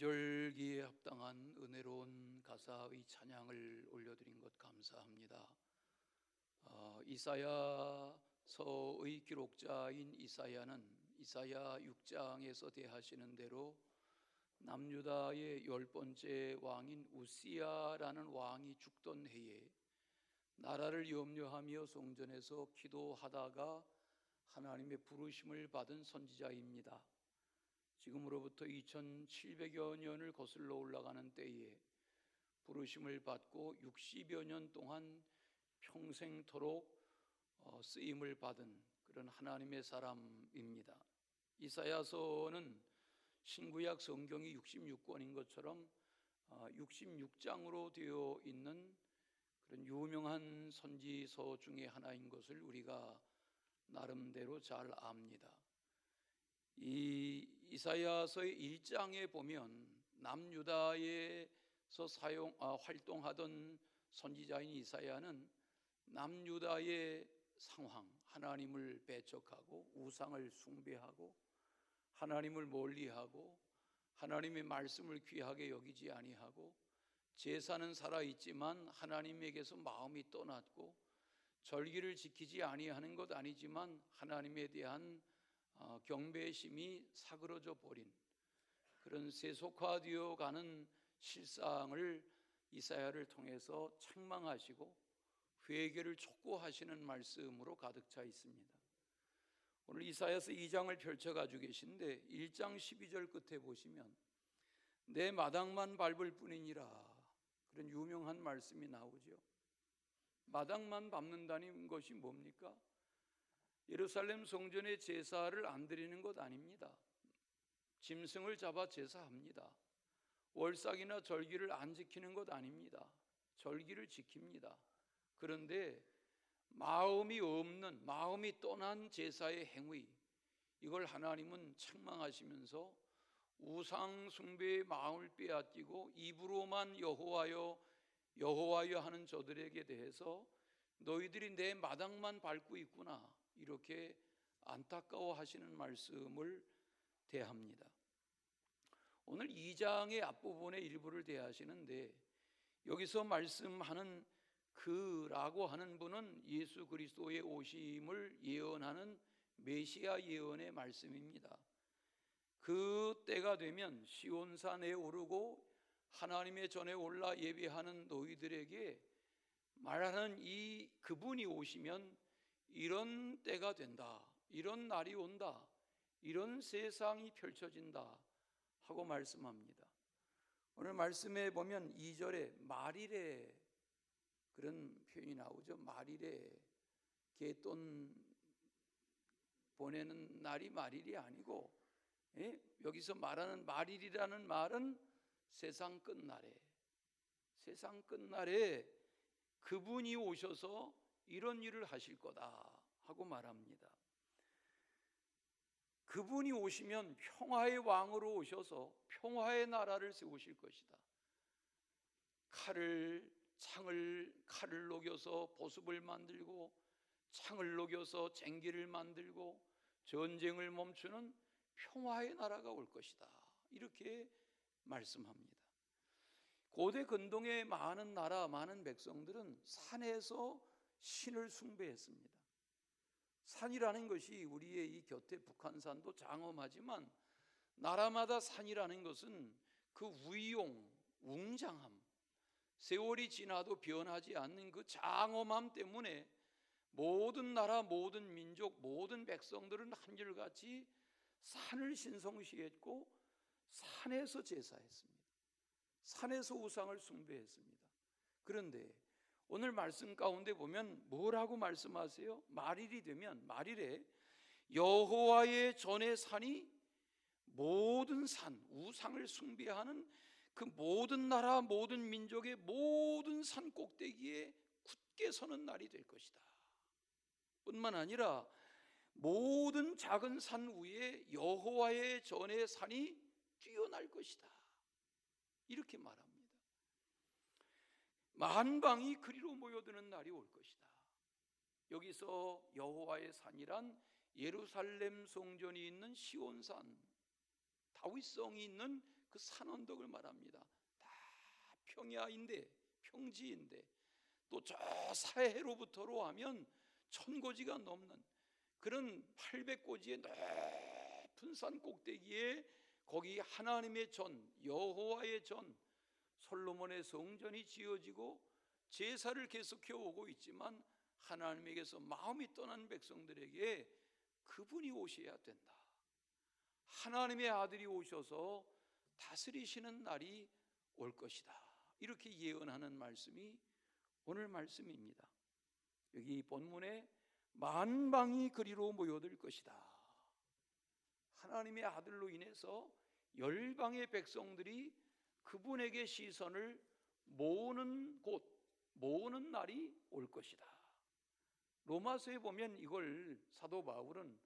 신절기에 합당한 은혜로운 가사의 찬양을 올려드린 것 감사합니다. 이사야서의 기록자인 이사야는 이사야 6장에서 대하시는 대로 남유다의 10번째 왕인 우시야라는 왕이 죽던 해에 나라를 염려하며 성전에서 기도하다가 하나님의 부르심을 받은 선지자입니다. 지금으로부터 2700여 년을 거슬러 올라가는 때에 부르심을 받고 60여 년 동안 평생토록 쓰임을 받은 그런 하나님의 사람입니다. 이사야서는 신구약 성경이 66권인 것처럼 66장으로 되어 있는 그런 유명한 선지서 중에 하나인 것을 우리가 나름대로 잘 압니다. 이 이사야서의 1장에 보면 남유다에서 활동하던 선지자인 이사야는 남유다의 상황, 하나님을 배척하고 우상을 숭배하고 하나님을 멀리하고 하나님의 말씀을 귀하게 여기지 아니하고 제사는 살아있지만 하나님에게서 마음이 떠났고 절기를 지키지 아니하는 것 아니지만 하나님에 대한 경배심이 사그러져 버린 그런 세속화되어 가는 실상을 이사야를 통해서 책망하시고 회개를 촉구하시는 말씀으로 가득 차 있습니다. 오늘 이사야서 2장을 펼쳐가지고 계신데 1장 12절 끝에 보시면 내 마당만 밟을 뿐이니라, 그런 유명한 말씀이 나오죠. 마당만 밟는다는 것이 뭡니까? 예루살렘 성전의 제사를 안 드리는 것 아닙니다. 짐승을 잡아 제사합니다. 월삭이나 절기를 안 지키는 것 아닙니다. 절기를 지킵니다. 그런데 마음이 없는, 마음이 떠난 제사의 행위, 이걸 하나님은 책망하시면서 우상 숭배의 마음을 빼앗기고 입으로만 여호와여 여호와여 하는 저들에게 대해서 너희들이 내 마당만 밟고 있구나, 이렇게 안타까워하시는 말씀을 대합니다. 오늘 2장의 앞부분의 일부를 대하시는데 여기서 말씀하는 그라고 하는 분은 예수 그리스도의 오심을 예언하는 메시아 예언의 말씀입니다. 그 때가 되면 시온산에 오르고 하나님의 전에 올라 예배하는 너희들에게 말하는 이 그분이 오시면 이런 때가 된다, 이런 날이 온다, 이런 세상이 펼쳐진다 하고 말씀합니다. 오늘 말씀에 보면 2절에 말이래, 그런 표현이 나오죠. 말이래, 개돈 보내는 날이 말일이 아니고, 여기서 말하는 말일이라는 말은 세상 끝날에, 세상 끝날에 그분이 오셔서 이런 일을 하실 거다 하고 말합니다. 그분이 오시면 평화의 왕으로 오셔서 평화의 나라를 세우실 것이다. 칼을 녹여서 보습을 만들고 창을 녹여서 쟁기를 만들고 전쟁을 멈추는 평화의 나라가 올 것이다, 이렇게 말씀합니다. 고대 근동의 많은 나라, 많은 백성들은 산에서 신을 숭배했습니다. 산이라는 것이 우리의 이 곁에 북한산도 장엄하지만 나라마다 산이라는 것은 그 위용, 웅장함, 세월이 지나도 변하지 않는 그 장엄함 때문에 모든 나라, 모든 민족, 모든 백성들은 한결같이 산을 신성시했고 산에서 제사했습니다. 산에서 우상을 숭배했습니다. 그런데 오늘 말씀 가운데 보면 뭐라고 말씀하세요? 말일이 되면, 말일에 여호와의 전의 산이 모든 산, 우상을 숭배하는 그 모든 나라, 모든 민족의 모든 산 꼭대기에 굳게 서는 날이 될 것이다. 뿐만 아니라 모든 작은 산 위에 여호와의 전의 산이 뛰어날 것이다, 이렇게 말합니다. 만방이 그리로 모여드는 날이 올 것이다. 여기서 여호와의 산이란 예루살렘 성전이 있는 시온산, 다윗성이 있는 그 산언덕을 말합니다. 다 평야인데, 평지인데, 또 저 사해로부터로 하면 1000고지가 넘는 그런 800고지의 높은 산 꼭대기에 거기 하나님의 전, 여호와의 전, 솔로몬의 성전이 지어지고 제사를 계속해 오고 있지만 하나님에게서 마음이 떠난 백성들에게 그분이 오셔야 된다. 하나님의 아들이 오셔서 다스리시는 날이 올 것이다. 이렇게 예언하는 말씀이 오늘 말씀입니다. 여기 본문에 만방이 그리로 모여들 것이다. 하나님의 아들로 인해서 열방의 백성들이 그분에게 시선을 모으는 곳, 모으는 날이 올 것이다. 로마서에 보면 이걸 사도 바울은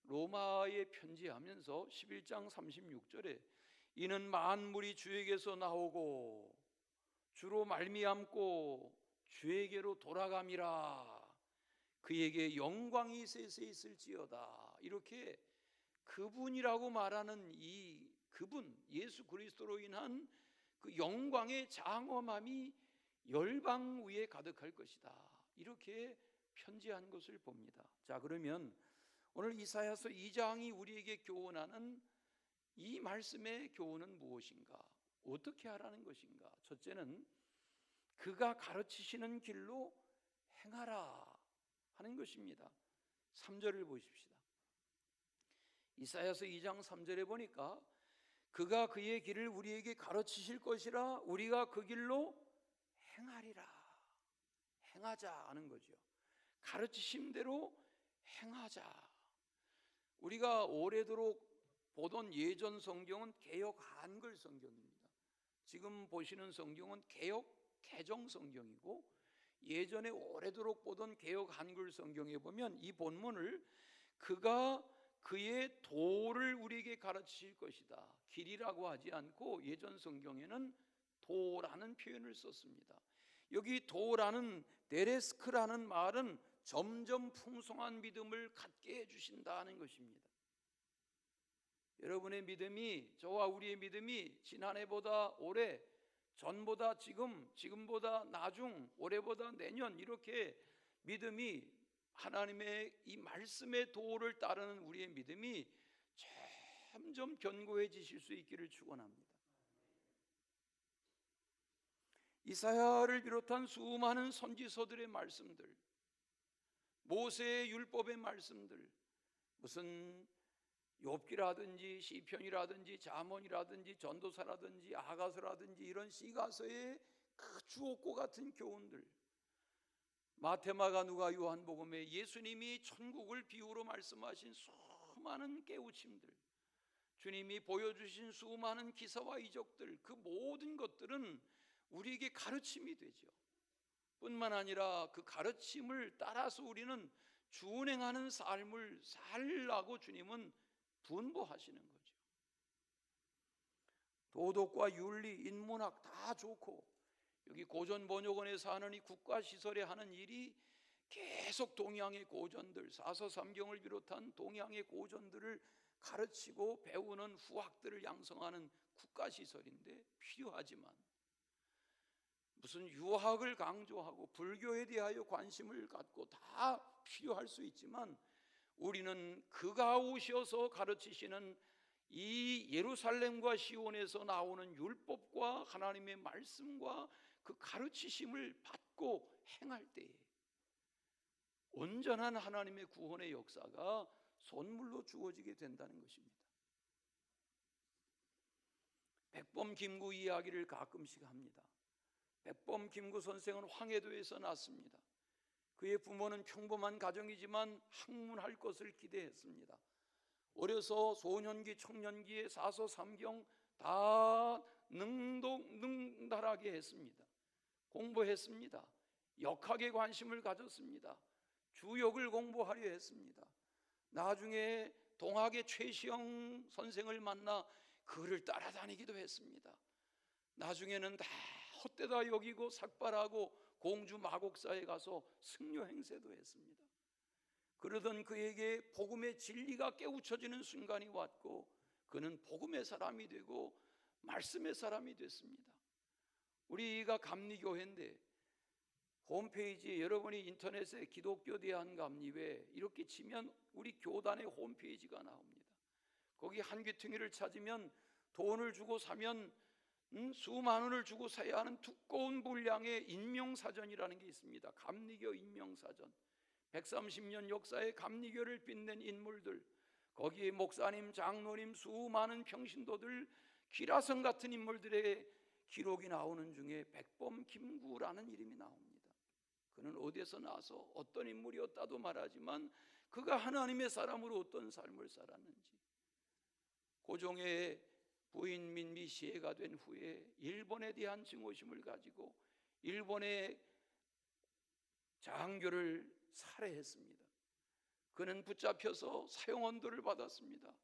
로마에 편지하면서 11장 36절에 이는 만물이 주에게서 나오고 주로 말미암고 주에게로 돌아감이라 그에게 영광이 세세 있을지어다. 이렇게 그분이라고 말하는 이 그분 예수 그리스도로 인한 그 영광의 장엄함이 열방 위에 가득할 것이다. 이렇게 편지한 것을 봅니다. 자, 그러면 오늘 이사야서 2장이 우리에게 교훈하는 이 말씀의 교훈은 무엇인가? 어떻게 하라는 것인가? 첫째는 그가 가르치시는 길로 행하라 하는 것입니다. 3절을 보십시다. 이사야서 2장 3절에 보니까 그가 그의 길을 우리에게 가르치실 것이라 우리가 그 길로 행하리라. 행하자 하는 거죠. 가르치심대로 행하자. 우리가 오래도록 보던 예전 성경은 개역 한글 성경입니다. 지금 보시는 성경은 개역 개정 성경이고, 예전에 오래도록 보던 개역 한글 성경에 보면 이 본문을 그가 그의 도를 우리에게 가르치실 것이다. 길이라고 하지 않고 예전 성경에는 도라는 표현을 썼습니다. 여기 도라는 데레스크라는 말은 점점 풍성한 믿음을 갖게 해주신다는 것입니다. 여러분의 믿음이, 저와 우리의 믿음이 지난해보다 올해, 전보다 지금, 지금보다 나중, 올해보다 내년 이렇게 믿음이 하나님의 이 말씀의 도를 따르는 우리의 믿음이 점점 견고해지실 수 있기를 축원합니다. 이사야를 비롯한 수많은 선지서들의 말씀들, 모세의 율법의 말씀들, 무슨 욥기라든지 시편이라든지 잠언이라든지 전도서라든지 아가서라든지 이런 시가서의 그 주옥고 같은 교훈들, 마태마가 누가 요한복음에 예수님이 천국을 비유로 말씀하신 수많은 깨우침들, 주님이 보여주신 수많은 기사와 이적들, 그 모든 것들은 우리에게 가르침이 되죠. 뿐만 아니라 그 가르침을 따라서 우리는 준행하는 삶을 살라고 주님은 분부하시는 거죠. 도덕과 윤리, 인문학 다 좋고, 여기 고전번역원에서 하는 이 국가시설에 하는 일이 계속 동양의 고전들, 사서삼경을 비롯한 동양의 고전들을 가르치고 배우는 후학들을 양성하는 국가시설인데 필요하지만, 무슨 유학을 강조하고 불교에 대하여 관심을 갖고 다 필요할 수 있지만, 우리는 그가 오셔서 가르치시는 이 예루살렘과 시온에서 나오는 율법과 하나님의 말씀과 그 가르치심을 받고 행할 때에 온전한 하나님의 구원의 역사가 선물로 주어지게 된다는 것입니다. 백범 김구 이야기를 가끔씩 합니다. 백범 김구 선생은 황해도에서 났습니다. 그의 부모는 평범한 가정이지만 학문할 것을 기대했습니다. 어려서 소년기, 청년기에 사서삼경 다 능달하게 했습니다. 공부했습니다. 역학에 관심을 가졌습니다. 주역을 공부하려 했습니다. 나중에 동학의 최시영 선생을 만나 그를 따라다니기도 했습니다. 나중에는 다 헛되다 여기고 삭발하고 공주 마곡사에 가서 승려 행세도 했습니다. 그러던 그에게 복음의 진리가 깨우쳐지는 순간이 왔고, 그는 복음의 사람이 되고 말씀의 사람이 됐습니다. 우리가 감리교회인데 홈페이지에 여러분이 인터넷에 기독교 대한감리회 이렇게 치면 우리 교단의 홈페이지가 나옵니다. 거기 한 귀퉁이를 찾으면 돈을 주고 사면 수만 원을 주고 사야 하는 두꺼운 분량의 인명사전이라는 게 있습니다. 감리교 인명사전. 130년 역사의 감리교를 빛낸 인물들, 거기에 목사님, 장로님, 수많은 평신도들, 기라성 같은 인물들의 기록이 나오는 중에 백범 김구라는 이름이 나옵니다. 그는 어디에서 나서 어떤 인물이었다도 말하지만 그가 하나님의 사람으로 어떤 삶을 살았는지, 고종의 부인 민미 시해가 된 후에 일본에 대한 증오심을 가지고 일본의 장교를 살해했습니다. 그는 붙잡혀서 사형언도를 받았습니다.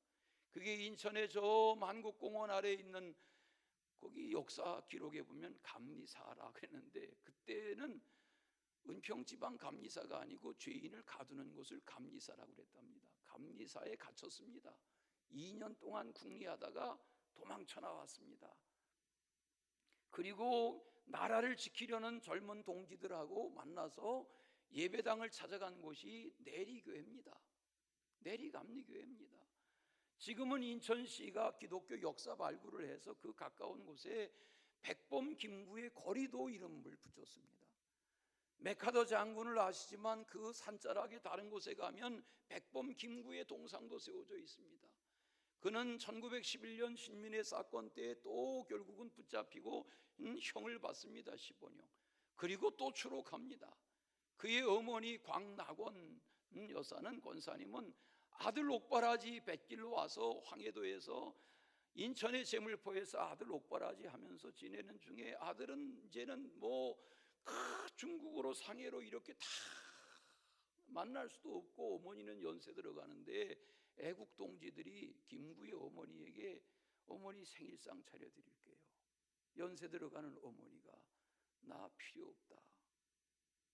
그게 인천의 저 만국공원 아래에 있는 거기 역사 기록에 보면 감리사라 그랬는데, 그때는 은평지방 감리사가 아니고 죄인을 가두는 곳을 감리사라고 그랬답니다. 감리사에 갇혔습니다. 2년 동안 궁리하다가 도망쳐 나왔습니다. 그리고 나라를 지키려는 젊은 동지들하고 만나서 예배당을 찾아간 곳이 내리교회입니다. 내리감리교회입니다. 지금은 인천시가 기독교 역사 발굴을 해서 그 가까운 곳에 백범 김구의 거리도 이름을 붙였습니다. 메카더 장군을 아시지만 그 산자락의 다른 곳에 가면 백범 김구의 동상도 세워져 있습니다. 그는 1911년 신민의 사건 때 또 결국은 붙잡히고 형을 받습니다. 15년. 그리고 또 추록합니다. 그의 어머니 광낙원 여사는, 권사님은 아들 옥바라지 뱃길로 와서 황해도에서 인천의 제물포에서 아들 옥바라지 하면서 지내는 중에 아들은 이제는 중국으로 상해로 이렇게 다 만날 수도 없고 어머니는 연세 들어가는데 애국 동지들이 김구의 어머니에게 어머니 생일상 차려드릴게요. 연세 들어가는 어머니가 나 필요 없다.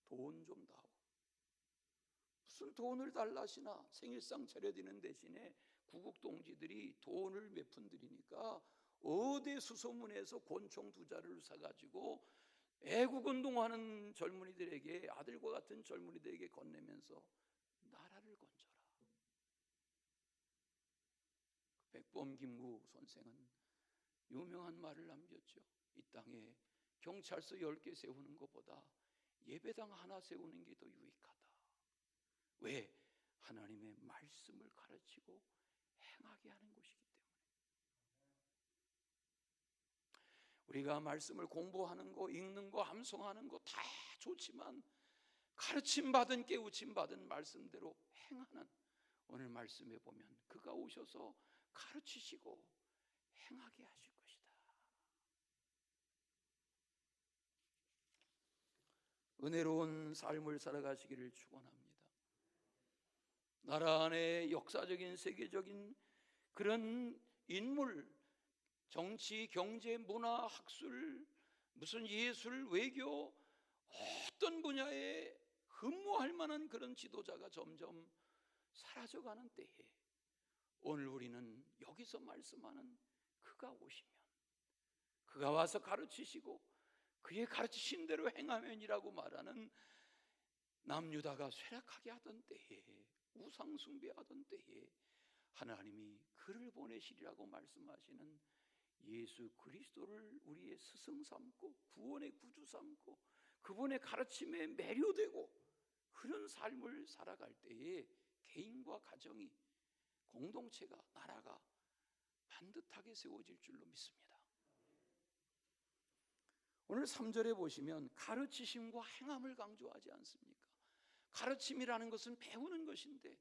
돈 좀 다오. 무슨 돈을 달라시나. 생일상 차려드리는 대신에 구국 동지들이 돈을 몇 푼 드리니까 어대 수소문해서 권총 2자루를 사가지고 애국운동하는 젊은이들에게, 아들과 같은 젊은이들에게 건네면서 나라를 건져라. 백범 김구 선생은 유명한 말을 남겼죠. 이 땅에 경찰서 10개 세우는 것보다 예배당 하나 세우는 게 더 유익하다. 왜? 하나님의 말씀을 가르치고 행하게 하는 곳이기 때문에. 우리가 말씀을 공부하는 거, 읽는 거, 암송하는 거 다 좋지만 가르침 받은, 깨우침 받은 말씀대로 행하는, 오늘 말씀에 보면 그가 오셔서 가르치시고 행하게 하실 것이다. 은혜로운 삶을 살아가시기를 축원합니다. 나라 안에 역사적인, 세계적인 그런 인물, 정치, 경제, 문화, 학술, 무슨 예술, 외교, 어떤 분야에 흠모할 만한 그런 지도자가 점점 사라져가는 때에 오늘 우리는 여기서 말씀하는 그가 오시면, 그가 와서 가르치시고 그의 가르치신 대로 행하면이라고 말하는 남유다가 쇠락하게 하던 때에, 우상 숭배하던 때에 하나님이 그를 보내시리라고 말씀하시는 예수 그리스도를 우리의 스승 삼고 구원의 구주 삼고 그분의 가르침에 매료되고 그런 삶을 살아갈 때에 개인과 가정이, 공동체가, 나라가 반듯하게 세워질 줄로 믿습니다. 오늘 3절에 보시면 가르치심과 행함을 강조하지 않습니까? 가르침이라는 것은 배우는 것인데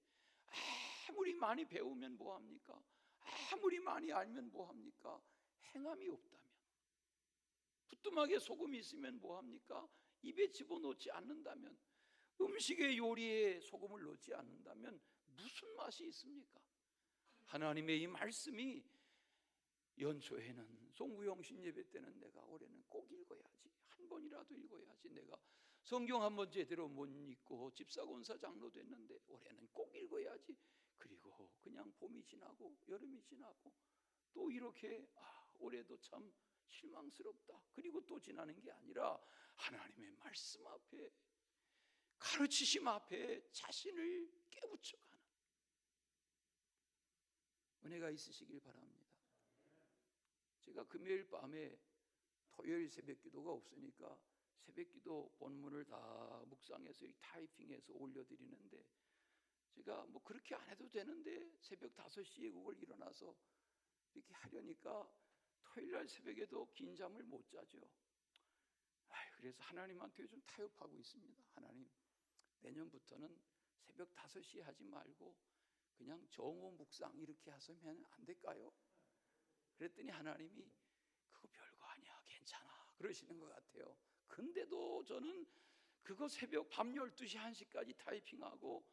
아무리 많이 배우면 뭐합니까? 아무리 많이 알면 뭐합니까? 행함이 없다면, 부뚜막에 소금이 있으면 뭐합니까? 입에 집어넣지 않는다면, 음식의 요리에 소금을 넣지 않는다면 무슨 맛이 있습니까? 하나님의 이 말씀이 연초에는 송구영신 예배 때는 내가 올해는 꼭 읽어야지, 한 번이라도 읽어야지, 내가 성경 한 번 제대로 못 읽고 집사권사 장로 됐는데 올해는 꼭 읽어야지. 그리고 그냥 봄이 지나고 여름이 지나고 또 이렇게 올해도 참 실망스럽다. 그리고 또 지나는 게 아니라 하나님의 말씀 앞에, 가르치심 앞에 자신을 깨우쳐가는 은혜가 있으시길 바랍니다. 제가 금요일 밤에 토요일 새벽 기도가 없으니까 새벽 기도 본문을 다 묵상해서 타이핑해서 올려드리는데, 제가 뭐 그렇게 안 해도 되는데 새벽 5시에 그걸 일어나서 이렇게 하려니까 토요일 날 새벽에도 긴 잠을 못 자죠. 그래서 하나님한테 요즘 타협하고 있습니다. 하나님, 내년부터는 새벽 5시에 하지 말고 그냥 정오 묵상 이렇게 하시면 안 될까요? 그랬더니 하나님이 그거 별거 아니야, 괜찮아 그러시는 것 같아요. 근데도 저는 그거 새벽 밤 12시 1시까지 타이핑하고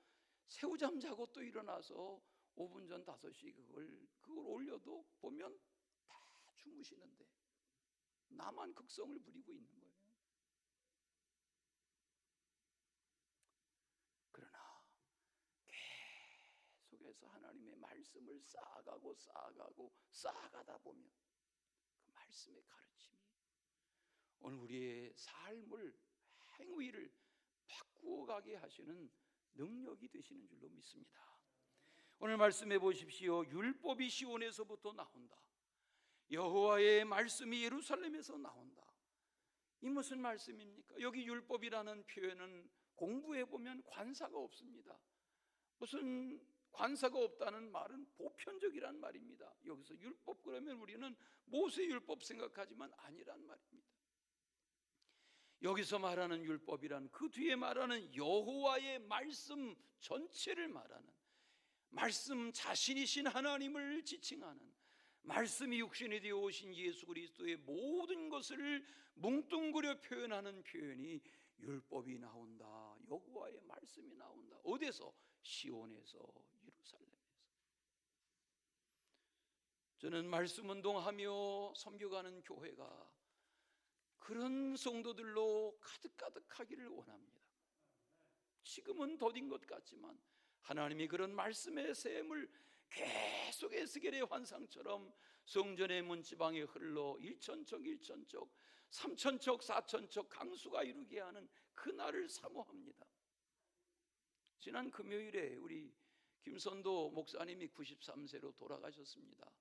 새우잠 자고 또 일어나서 5분 전 5시 그걸 올려도 보면 다 주무시는데 나만 극성을 부리고 있는 거예요. 그러나 계속해서 하나님의 말씀을 쌓아가다 보면 그 말씀의 가르침이 오늘 우리의 삶을, 행위를 바꾸어가게 하시는 능력이 되시는 줄로 믿습니다. 오늘 말씀해 보십시오. 율법이 시온에서부터 나온다. 여호와의 말씀이 예루살렘에서 나온다. 이 무슨 말씀입니까? 여기 율법이라는 표현은 공부해 보면 관사가 없습니다. 무슨 관사가 없다는 말은 보편적이란 말입니다. 여기서 율법 그러면 우리는 모세 율법 생각하지만 아니란 말입니다. 여기서 말하는 율법이란 그 뒤에 말하는 여호와의 말씀 전체를 말하는, 말씀 자신이신 하나님을 지칭하는, 말씀이 육신이 되어 오신 예수 그리스도의 모든 것을 뭉뚱그려 표현하는 표현이 율법이 나온다. 여호와의 말씀이 나온다. 어디서? 시온에서, 예루살렘에서. 저는 말씀 운동하며 섬겨가는 교회가 그런 성도들로 가득가득하기를 원합니다. 지금은 더딘 것 같지만 하나님이 그런 말씀의 샘을 계속 에스겔의 환상처럼 성전의 문지방에 흘러 1천척 3천척 4천척 강수가 이루게 하는 그날을 사모합니다. 지난 금요일에 우리 김선도 목사님이 93세로 돌아가셨습니다.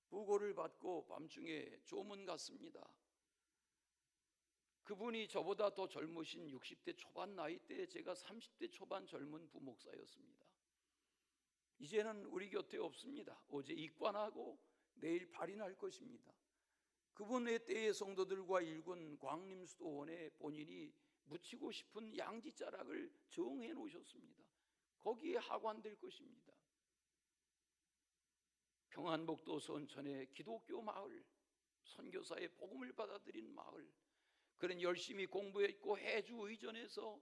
부고를 받고 밤중에 조문 갔습니다. 그분이 저보다 더 젊으신 60대 초반 나이대에 제가 30대 초반 젊은 부목사였습니다. 이제는 우리 곁에 없습니다. 어제 입관하고 내일 발인할 것입니다. 그분의 때의 성도들과 일군 광림수도원에 본인이 묻히고 싶은 양지자락을 정해 놓으셨습니다. 거기에 하관될 것입니다. 평안북도 선천의 기독교 마을, 선교사의 복음을 받아들인 마을, 그런 열심히 공부했고 해주 의전에서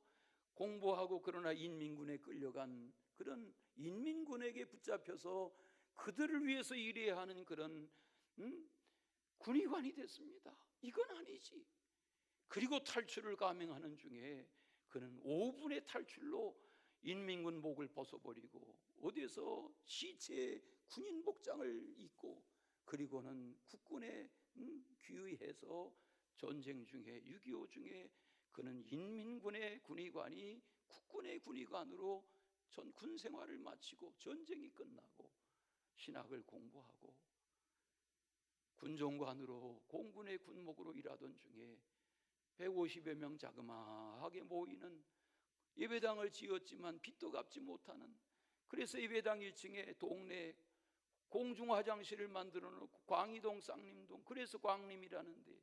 공부하고 그러나 인민군에 끌려간 그런 인민군에게 붙잡혀서 그들을 위해서 일해야 하는 그런 군의관이 됐습니다. 이건 아니지. 그리고 탈출을 감행하는 중에 그는 5분의 탈출로 인민군 목을 벗어버리고 어디에서 시체 군인 복장을 입고, 그리고는 국군에 귀의해서 전쟁 중에 6.25 중에 그는 인민군의 군의관이 국군의 군의관으로 전 군 생활을 마치고 전쟁이 끝나고 신학을 공부하고 군종관으로 공군의 군목으로 일하던 중에 150여 명 자그마하게 모이는 예배당을 지었지만 빚도 갚지 못하는, 그래서 예배당 1층에 동네 공중화장실을 만들어 놓고 광희동 쌍림동, 그래서 광림이라는데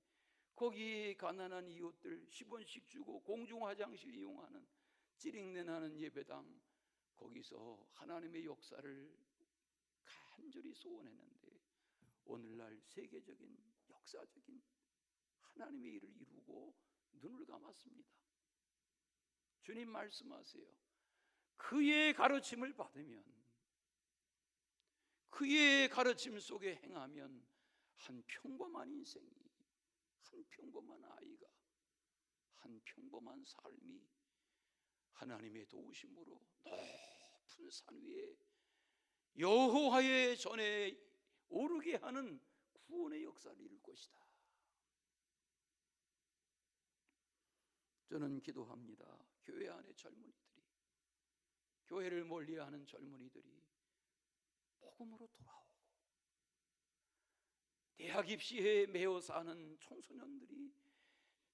거기 가난한 이웃들 10원씩 주고 공중화장실 이용하는 찌링내나는 예배당, 거기서 하나님의 역사를 간절히 소원했는데 오늘날 세계적인 역사적인 하나님의 일을 이루고 눈을 감았습니다. 주님 말씀하세요. 그의 가르침을 받으면, 그의 가르침 속에 행하면 한 평범한 인생이, 한 평범한 아이가, 한 평범한 삶이 하나님의 도우심으로 높은 산 위에 여호와의 전에 오르게 하는 구원의 역사를 이룰 것이다. 저는 기도합니다. 교회 안의 젊은이들이, 교회를 멀리하는 젊은이들이 복음으로 돌아오고, 대학 입시에 매여 사는 청소년들이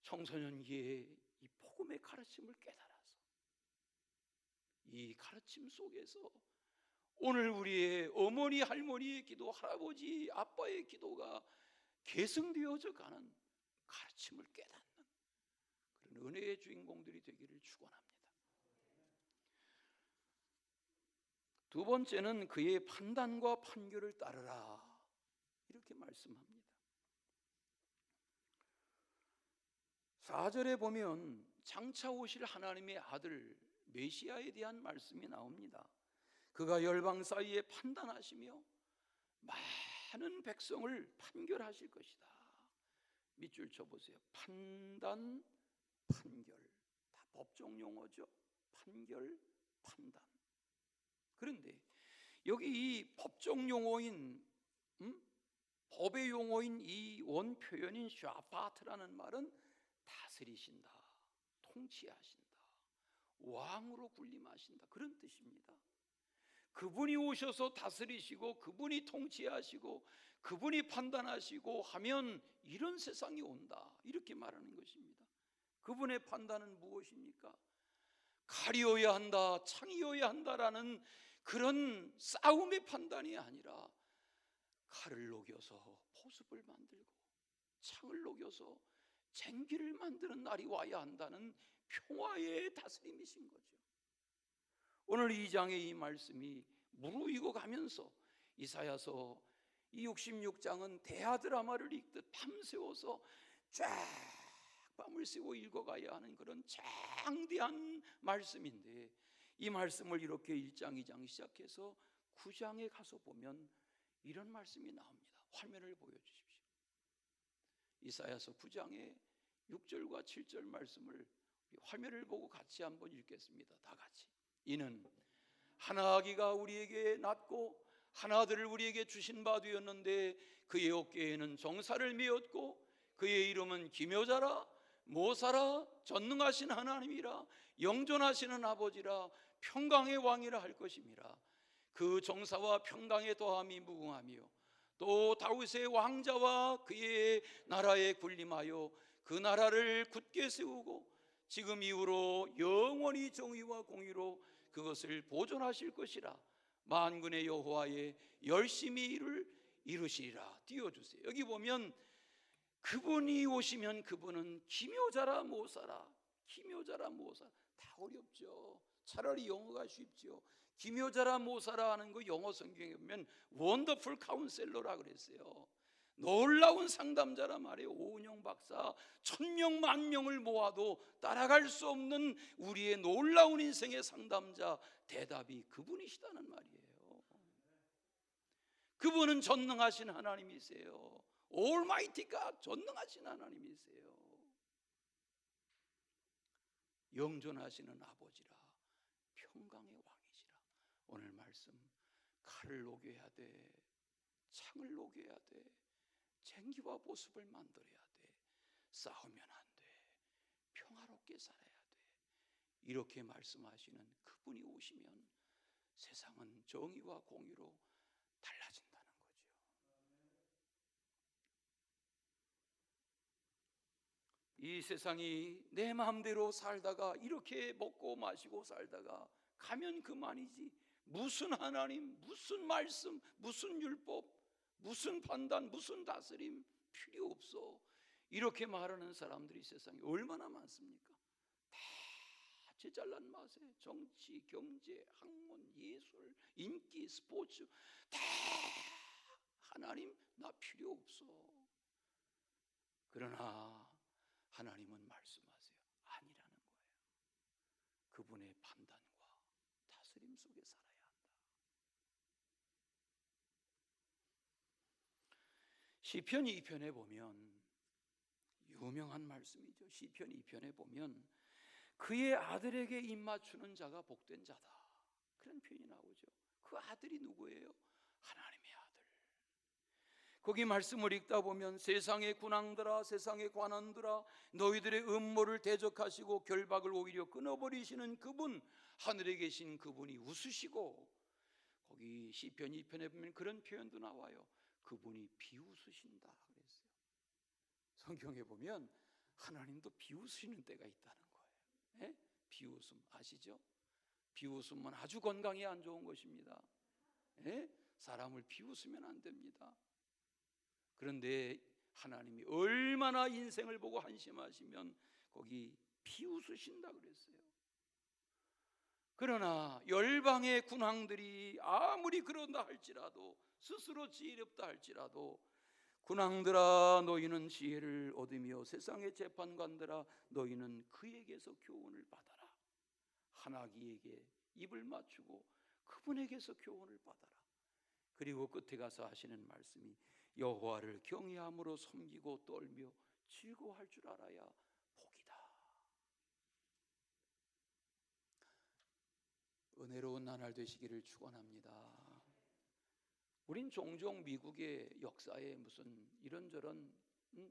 청소년기에 이 복음의 가르침을 깨달아서 이 가르침 속에서 오늘 우리의 어머니, 할머니의 기도, 할아버지, 아빠의 기도가 계승되어져 가는 가르침을 깨닫는 그런 은혜의 주인공들이 되기를 축원합니다. 두 번째는 그의 판단과 판결을 따르라, 이렇게 말씀합니다. 4절에 보면 장차 오실 하나님의 아들 메시아에 대한 말씀이 나옵니다. 그가 열방 사이에 판단하시며 많은 백성을 판결하실 것이다. 밑줄 쳐보세요. 판단, 판결, 다 법정 용어죠. 판결, 판단. 그런데 여기 이 법정 용어인 법의 용어인 이 원 표현인 샤파트라는 말은 다스리신다, 통치하신다, 왕으로 군림하신다, 그런 뜻입니다. 그분이 오셔서 다스리시고 그분이 통치하시고 그분이 판단하시고 하면 이런 세상이 온다, 이렇게 말하는 것입니다. 그분의 판단은 무엇입니까? 칼이어야 한다, 창이어야 한다라는 그런 싸움의 판단이 아니라 칼을 녹여서 보습을 만들고 창을 녹여서 쟁기를 만드는 날이 와야 한다는 평화의 다스림이신 거죠. 오늘 2장의 이 말씀이 무르익어 가면서 이사야서 이 66장은 대하 드라마를 읽듯 밤새워서 쫙 밤을 새고 읽어가야 하는 그런 장대한 말씀인데, 이 말씀을 이렇게 1장, 2장 시작해서 9장에 가서 보면 이런 말씀이 나옵니다. 화면을 보여주십시오. 이사야서 9장의 6절과 7절 말씀을 화면을 보고 같이 한번 읽겠습니다. 다 같이. 이는 하나 아기가 우리에게 낳고 한 아들을 우리에게 주신 바 되었는데 그의 어깨에는 정사를 메었고 그의 이름은 기묘자라 모사라 전능하신 하나님이라 영존하시는 아버지라 평강의 왕이라 할 것임이라. 그 정사와 평강의 더함이 무궁하며 또 다윗의 왕자와 그의 나라에 군림하여 그 나라를 굳게 세우고 지금 이후로 영원히 정의와 공의로 그것을 보존하실 것이라. 만군의 여호와의 열심히 이루시리라. 띄워주세요. 여기 보면 그분이 오시면 그분은 기묘자라 모사라, 기묘자라 모사라. 다 어렵죠. 차라리 영어가 쉽죠. 기묘자라 모사라 하는 거 영어 성경에 보면 원더풀 카운셀러라 그랬어요. 놀라운 상담자라 말이에요. 오은영 박사 1000명 만명을 모아도 따라갈 수 없는 우리의 놀라운 인생의 상담자, 대답이 그분이시다는 말이에요. 그분은 전능하신 하나님이세요. 올마이티가 전능하신 하나님이세요. 영존하시는 아버지라 평강의 왕이시라. 오늘 말씀, 칼을 녹여야 돼, 창을 녹여야 돼, 쟁기와 보습을 만들어야 돼, 싸우면 안 돼, 평화롭게 살아야 돼, 이렇게 말씀하시는 그분이 오시면 세상은 정의와 공의로 달라진다는 거죠. 이 세상이 내 마음대로 살다가 이렇게 먹고 마시고 살다가 가면 그만이지, 무슨 하나님, 무슨 말씀, 무슨 율법, 무슨 판단, 무슨 다스림 필요 없어, 이렇게 말하는 사람들이 세상에 얼마나 많습니까? 다 제 잘난 맛에 정치, 경제, 학문, 예술, 인기, 스포츠 다 하나님 나 필요 없어. 그러나 하나님은 말씀하세요. 아니라는 거예요. 그분의 판단과 다스림 속에 살아야 한다. 시편 2편에 보면 유명한 말씀이죠. 시편 2편에 보면 그의 아들에게 입맞추는 자가 복된 자다, 그런 표현이 나오죠. 그 아들이 누구예요? 하나님의 아들. 거기 말씀을 읽다 보면 세상의 군왕들아, 세상의 관원들아, 너희들의 음모를 대적하시고 결박을 오히려 끊어버리시는 그분, 하늘에 계신 그분이 웃으시고, 거기 시편 2편에 보면 그런 표현도 나와요. 그분이 비웃으신다 그랬어요. 성경에 보면 하나님도 비웃으시는 때가 있다는 거예요. 예? 비웃음 아시죠? 비웃음은 아주 건강에 안 좋은 것입니다. 예? 사람을 비웃으면 안 됩니다. 그런데 하나님이 얼마나 인생을 보고 한심하시면 거기 비웃으신다 그랬어요. 그러나 열방의 군왕들이 아무리 그런다 할지라도, 스스로 지혜롭다 할지라도, 군왕들아 너희는 지혜를 얻으며 세상의 재판관들아 너희는 그에게서 교훈을 받아라. 하나님에게 입을 맞추고 그분에게서 교훈을 받아라. 그리고 끝에 가서 하시는 말씀이 여호와를 경외함으로 섬기고 떨며 즐거워할 줄 알아야 복이다. 은혜로운 나날 되시기를 축원합니다. 우린 종종 미국의 역사에 무슨 이런저런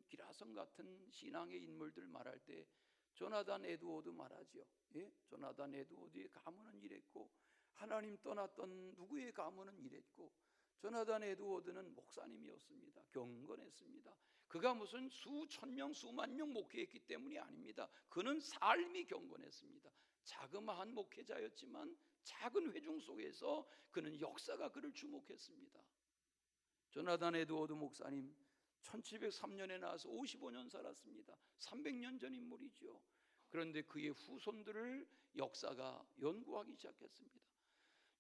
기라성 같은 신앙의 인물들 말할 때 조나단 에드워드 말하죠. 예? 조나단 에드워드의 가문은 이랬고, 하나님 떠났던 누구의 가문은 이랬고, 조나단 에드워드는 목사님이었습니다. 경건했습니다. 그가 무슨 수천 명 수만 명 목회했기 때문이 아닙니다. 그는 삶이 경건했습니다. 자그마한 목회자였지만 작은 회중 속에서 그는 역사가 그를 주목했습니다. 조나단 에드워드 목사님 1703년에 나와서 55년 살았습니다. 300년 전 인물이죠. 그런데 그의 후손들을 역사가 연구하기 시작했습니다.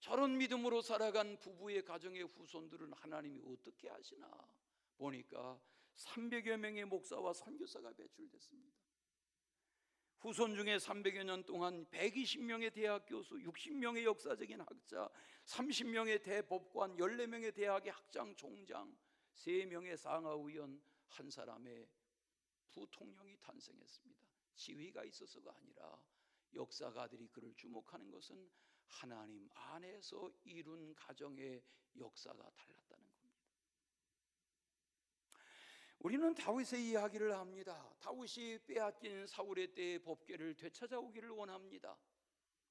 저런 믿음으로 살아간 부부의 가정의 후손들은 하나님이 어떻게 하시나 보니까 300여 명의 목사와 선교사가 배출됐습니다. 후손 중에 300여 년 동안 120명의 대학 교수, 60명의 역사적인 학자, 30명의 대법관, 14명의 대학의 학장 총장, 3명의 상하의원, 한 사람의 부통령이 탄생했습니다. 지위가 있어서가 아니라 역사가들이 그를 주목하는 것은 하나님 안에서 이룬 가정의 역사가 달랐다는 겁니다. 우리는 다윗의 이야기를 합니다. 다윗이 빼앗긴 사울의 때의 법궤를 되찾아오기를 원합니다.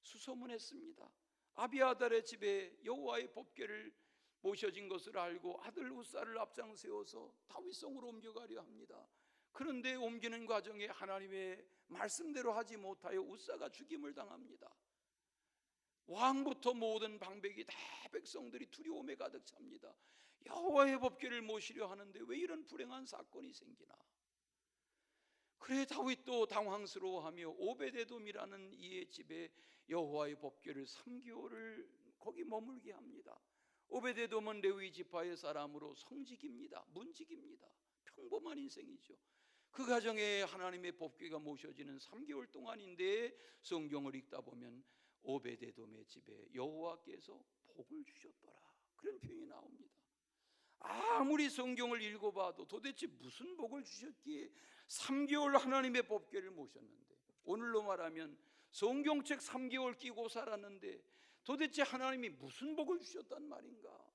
수소문했습니다. 아비아달의 집에 여호와의 법궤를 모셔진 것을 알고 아들 우사를 앞장 세워서 다윗성으로 옮겨가려 합니다. 그런데 옮기는 과정에 하나님의 말씀대로 하지 못하여 우사가 죽임을 당합니다. 왕부터 모든 방백이 다 백성들이 두려움에 가득 찹니다. 여호와의 법궤를 모시려 하는데 왜 이런 불행한 사건이 생기나? 그래 다윗도 당황스러워하며 오베데돔이라는 이의 집에 여호와의 법궤를 3개월을 거기 머물게 합니다. 오베데돔은 레위 지파의 사람으로 성직입니다. 문직입니다. 평범한 인생이죠. 그 가정에 하나님의 법궤가 모셔지는 3개월 동안인데 성경을 읽다 보면 오베데돔의 집에 여호와께서 복을 주셨더라, 그런 표현이 나옵니다. 아무리 성경을 읽어봐도 도대체 무슨 복을 주셨기에 3개월 하나님의 법궤를 모셨는데, 오늘로 말하면 성경책 3개월 끼고 살았는데 도대체 하나님이 무슨 복을 주셨단 말인가?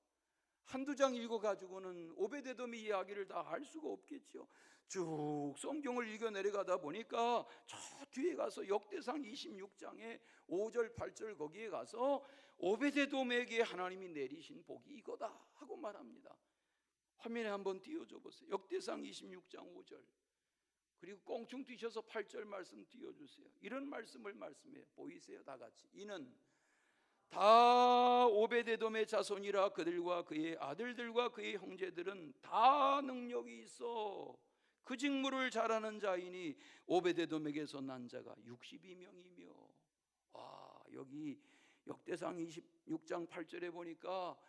한두 장 읽어가지고는 오베데돔의 이야기를 다 알 수가 없겠죠. 쭉 성경을 읽어 내려가다 보니까 저 뒤에 가서 역대상 26장에 5절 8절 거기에 가서 오베데돔에게 하나님이 내리신 복이 이거다 하고 말합니다. 화면에 한번 띄워줘 보세요. 역대상 26장 5절, 그리고 꽁충 뛰셔서 8절 말씀 띄워주세요. 이런 말씀을 말씀해요. 보이세요? 다 같이. 이는 다 오베데돔의 자손이라 그들과 그의 아들들과 그의 형제들은 다 능력이 있어 그 직무를 잘하는 자이니 오베데돔에게서 난 자가 62명이며. 여기 역대상 26장 8절에 보니까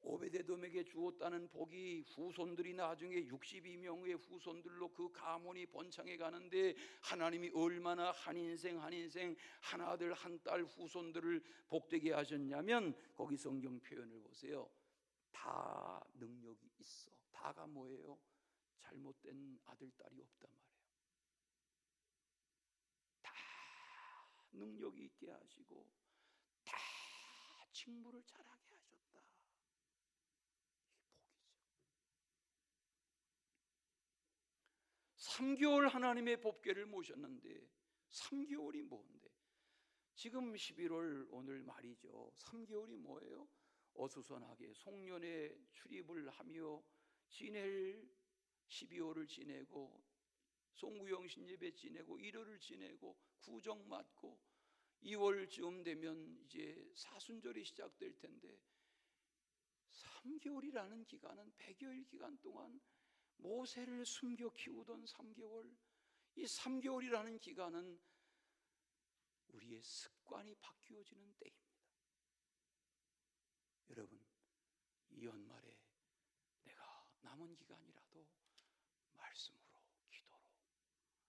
오베데돔에게 주었다는 복이 후손들이 나중에 62명의 후손들로 그 가문이 번창해 가는데 하나님이 얼마나 한 인생 한 인생 한 아들 한 딸 후손들을 복되게 하셨냐면 거기 성경 표현을 보세요. 다 능력이 있어. 다가 뭐예요? 잘못된 아들 딸이 없단 말이에요. 다 능력이 있게 하시고 다 직무를 잘하게 하셨다. 이게 복이죠. 3개월 하나님의 법궤를 모셨는데 3개월이 뭔데? 지금 11월 오늘 말이죠. 3개월이 뭐예요? 어수선하게 송년회 출입을 하며 지낼 12월을 지내고 송구영신 예배 지내고 1월을 지내고 구정 맞고 2월쯤 되면 이제 사순절이 시작될 텐데 3개월이라는 기간은 100여일 기간 동안 모세를 숨겨 키우던 3개월, 이 3개월이라는 기간은 우리의 습관이 바뀌어지는 때입니다. 여러분, 이 연말에 내가 남은 기간이라도 말씀으로, 기도로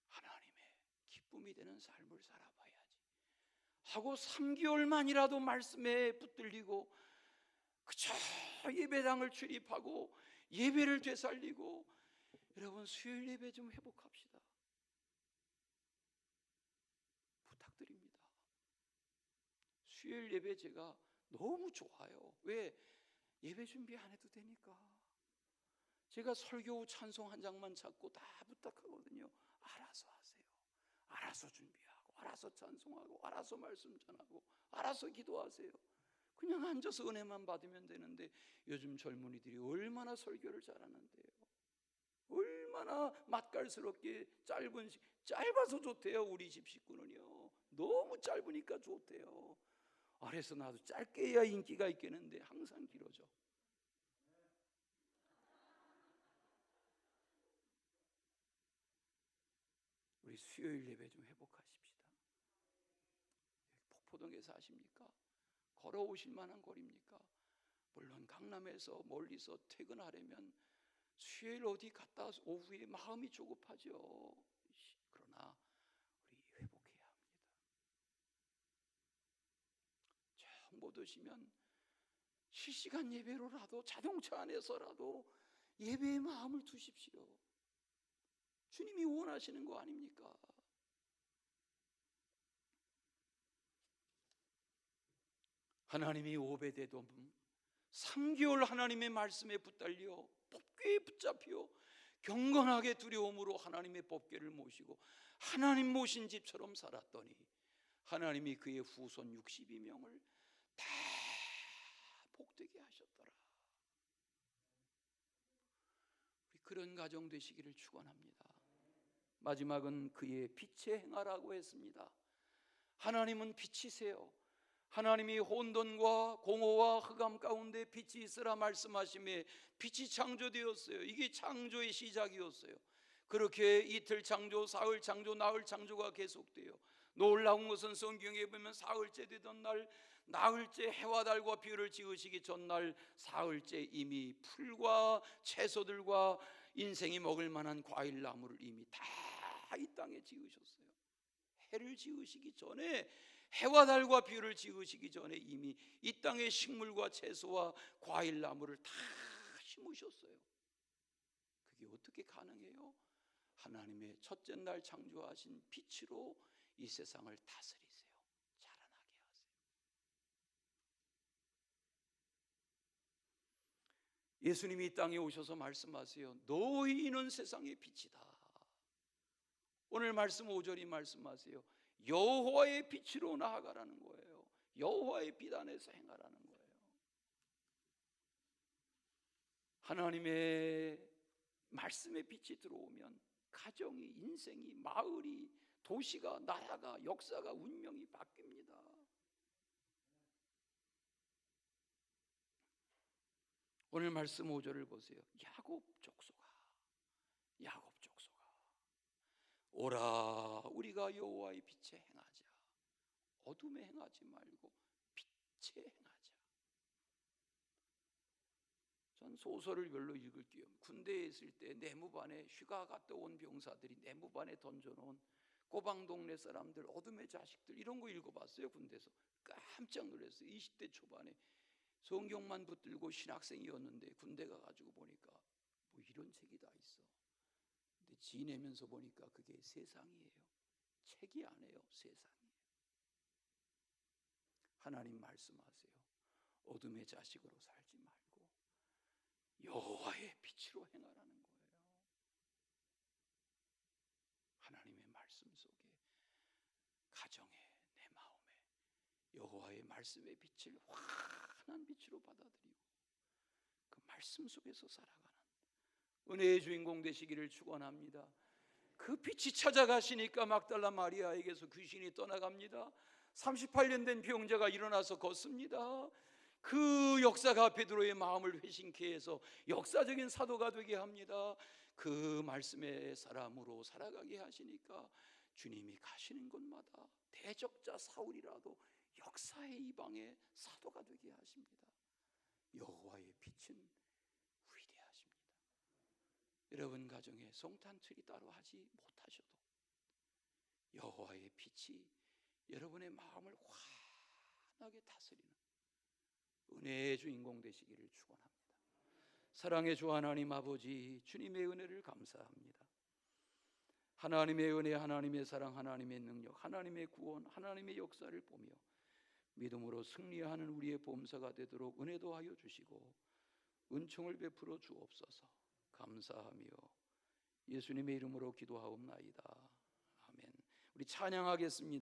하나님의 기쁨이 되는 삶을 살아봐야지 하고 3개월만이라도 말씀에 붙들리고 그저 예배당을 출입하고 예배를 되살리고, 여러분 수요일 예배 좀 회복합시다. 부탁드립니다. 수요일 예배 제가 너무 좋아요. 왜? 예배 준비 안 해도 되니까. 제가 설교 후 찬송 한 장만 찾고 다 부탁하거든요. 알아서 하세요. 알아서 준비하고 알아서 찬송하고 알아서 말씀 전하고 알아서 기도하세요. 그냥 앉아서 은혜만 받으면 되는데 요즘 젊은이들이 얼마나 설교를 잘하는데요. 얼마나 맛깔스럽게 짧아서 좋대요. 우리 집 식구는요, 너무 짧으니까 좋대요. 그래서 나도 짧게 해야 인기가 있겠는데 항상 길어져. 우리 수요일 예배 좀 회복하십시다. 폭포동에 사십니까? 걸어오실 만한 거리입니까? 물론 강남에서 멀리서 퇴근하려면 수요일 어디 갔다 오후에 마음이 조급하죠. 그러나 우리 회복해야 합니다. 정 못 오시면 실시간 예배로라도 자동차 안에서라도 예배의 마음을 두십시오. 주님이 원하시는 거 아닙니까? 하나님이 오베데돔 3개월 하나님의 말씀에 붙달려 법궤에 붙잡혀 경건하게 두려움으로 하나님의 법궤를 모시고 하나님 모신 집처럼 살았더니 하나님이 그의 후손 62명을 다 복되게 하셨더라. 우리 그런 가정 되시기를 축원합니다. 마지막은 그의 빛에 행하라고 했습니다. 하나님은 빛이세요. 하나님이 혼돈과 공허와 흑암 가운데 빛이 있으라 말씀하심에 빛이 창조되었어요. 이게 창조의 시작이었어요. 그렇게 이틀 창조, 사흘 창조, 나흘 창조가 계속돼요. 놀라운 것은 성경에 보면 사흘째 되던 날, 나흘째 해와 달과 별을 지으시기 전날, 사흘째 이미 풀과 채소들과 인생이 먹을 만한 과일 나무를 이미 다 이 땅에 지으셨어요. 해를 지으시기 전에, 해와 달과 별을 지으시기 전에 이미 이 땅의 식물과 채소와 과일 나무를 다 심으셨어요. 그게 어떻게 가능해요? 하나님의 첫째 날 창조하신 빛으로 이 세상을 다스리세요. 자라나게 하세요. 예수님이 이 땅에 오셔서 말씀하세요. 너희는 세상의 빛이다. 오늘 말씀 5절이 말씀하세요. 여호와의 빛으로 나아가라는 거예요. 여호와의 빛 안에서 행하라는 거예요. 하나님의 말씀의 빛이 들어오면 가정이, 인생이, 마을이, 도시가, 나라가, 역사가, 운명이 바뀝니다. 오늘 말씀 5절을 보세요. 야곱 족속아, 야곱 족속아, 오라 우리가 여호와의 빛에 행하자. 어둠에 행하지 말고 빛에 행하자. 전 소설을 별로 읽을게요. 군대에 있을 때 내무반에 휴가 갔다 온 병사들이 내무반에 던져놓은 꼬방 동네 사람들, 어둠의 자식들, 이런 거 읽어봤어요. 군대에서 깜짝 놀랐어요. 20대 초반에 성경만 붙들고 신학생이었는데 군대 가가지고 보니까 뭐 이런 책이 다 있어. 근데 지내면서 보니까 그게 세상이에요. 책이 아니에요. 세상이에요. 하나님 말씀하세요. 어둠의 자식으로 살지 말고 여호와의 빛으로 행하라는 거예요. 말씀 속에 가정에 내 마음에 여호와의 말씀의 빛을 환한 빛으로 받아들이고 그 말씀 속에서 살아가는 은혜의 주인공 되시기를 축원합니다. 그 빛이 찾아가시니까 막달라 마리아에게서 귀신이 떠나갑니다. 38년 된 병자가 일어나서 걷습니다. 그 역사가 베드로의 마음을 회심케 해서 역사적인 사도가 되게 합니다. 그 말씀의 사람으로 살아가게 하시니까 주님이 가시는 곳마다 대적자 사울이라도 역사의 이방의 사도가 되게 하십니다. 여호와의 빛은 위대하십니다. 여러분 가정에 성탄절이 따로 하지 못하셔도 여호와의 빛이 여러분의 마음을 환하게 다스리는 은혜의 주인공 되시기를 축원합니다. 사랑의 주 하나님 아버지, 주님의 은혜를 감사합니다. 하나님의 은혜, 하나님의 사랑, 하나님의 능력, 하나님의 구원, 하나님의 역사를 보며 믿음으로 승리하는 우리의 범사가 되도록 은혜도 하여 주시고 은총을 베풀어 주옵소서. 감사하며 예수님의 이름으로 기도하옵나이다. 아멘. 우리 찬양하겠습니다.